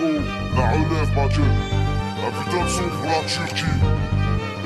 gros, la relève ma gueule. La putain de son pour la Turquie.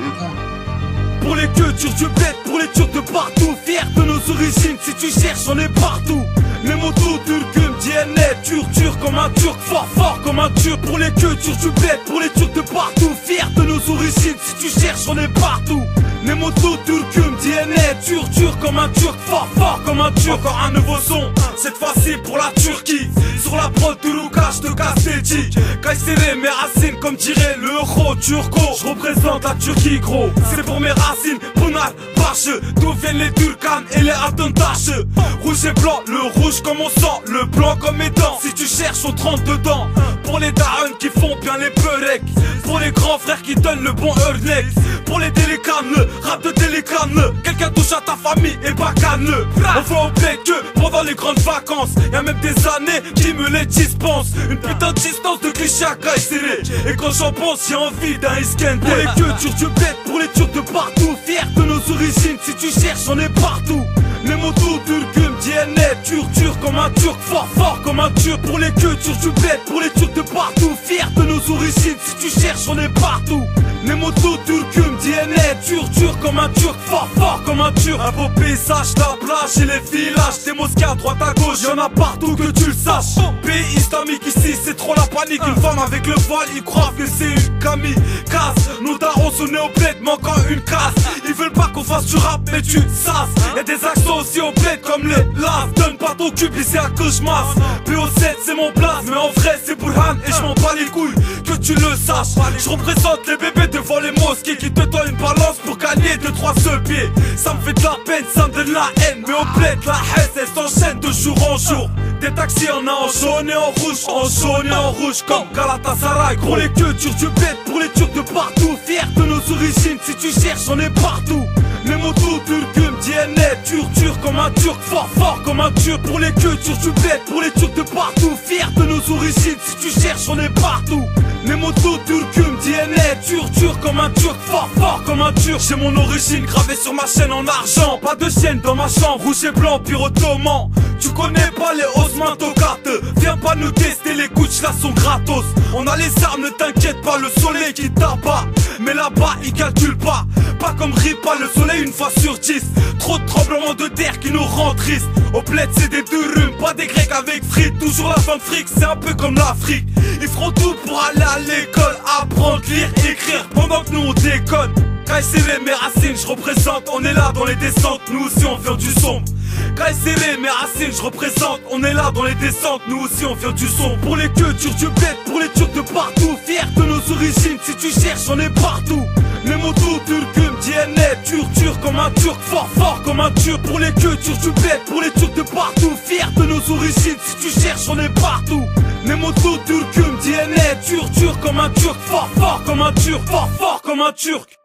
Écoute. Pour les cultures du bled, pour les Turcs de partout, fiers de nos origines, si tu cherches on est partout. Les motos turcum, DNA, turc comme un turc, fort comme un turc. Pour les cultures du bled, pour les Turcs de partout, fiers de nos origines, si tu cherches on est partout. Les motos turcum, DNA, turc comme un turc, fort comme un turc. Encore un nouveau son, cette fois-ci pour la Turquie. Sur la prod de Lucas, je te casse les tics. Kayseri, mes racines, comme dirait le euro turco. Je représente la Turquie, gros. C'est pour mes racines, Bunal, Bache. D'où viennent les Turcanes et les Atentaches. Rouge et blanc, le rouge comme mon sang, le blanc comme mes dents. Si tu cherches, on te rentre dedans. Pour les darons qui font bien les peureks. Pour les grands frères qui donnent le bon earneck. Pour les télécames, rap de télécam. Quelqu'un touche à ta famille et bacane-le. On fait au blé que pendant les grandes vacances. Y'a même des années qui me les dispensent. Une putain de distance de cliché à Kayseri. Et quand j'en pense, j'ai envie d'un Iskender. Pour les cultures du bled, pour les Turcs de partout, fiers de nos origines, si tu cherches on est partout. Les motos turcum, DNA, turc comme un turc, fort comme un turc. Pour les cultures du bled, pour les Turcs de partout, fiers de nos origines, si tu cherches on est partout. Les motos turcum, DNA, turc comme un turc, fort comme un turc. Un beau paysage, la plage et les villages, des mosquées à droite à gauche, y'en a partout que tu le saches. Pays islamique ici, c'est trop la panique. Une femme avec le voile, ils croient que c'est une Camille. Casse, nos darons sont nés au bled, manquant une casse. Ils veulent pas qu'on fasse du rap, mais tu sasses. Y'a des accents aussi au bled comme les lasses. Donne pas ton cul, c'est à que je masse. PO7 c'est mon blaze, mais en vrai c'est Burhan. Et je m'en bats les couilles, que tu le saches. Je représente les bébés devant les mosquées qui te donnent une balance pour gagner 2-3 seuls pieds. Ça me fait de la peine, ça me donne la haine. Mais au bled, la haine elle s'enchaîne de jour en jour. Des taxis on a en jaune et en rouge comme Galatasaray. Pour les cultures du bled, pour les Turcs de partout, fiers de nos origines, si tu cherches on est partout. Les motos turcum, DNA, turc comme un turc, fort comme un turc. Pour les cultures du bled, pour les Turcs de partout, fiers de nos origines, si tu cherches on est partout. Les motos turcum, DNA, turc comme un turc, fort comme un turc. J'ai mon origine gravée sur ma chaîne en argent. Pas de chienne dans ma chambre, rouge et blanc, pire ottoman. Tu connais pas les Osman Tokat. Viens pas nous tester, les couches là sont gratos. On a les armes, ne t'inquiète pas, le soleil qui t'abat. Mais là-bas il calcule pas, pas comme Ripa, le soleil une fois sur 10. Trop de tremblements de terre qui nous rendent tristes. Au bled c'est des durum, pas des grecs avec frites. Toujours la fin de fric, c'est un peu comme l'Afrique. Ils feront tout pour aller à l'école, apprendre, lire, écrire, pendant que nous on déconne. Kayseri, mes racines, je représente, on est là dans les descentes, nous aussi on vient du sombre. Kayseri, mes racines, je représente, on est là dans les descentes, nous aussi on vient du sombre. Pour les cultures du bled, pour les Turcs de partout, fiers de nos origines, si tu cherches on est partout. Les motos turcum, DNA, turc comme un turc, fort comme un turc. Pour les cultures du bled, pour les Turcs de partout, fiers de nos origines, si tu cherches on est partout. Les motos turcum, DNA, turc comme un turc, fort comme un turc, fort comme un turc.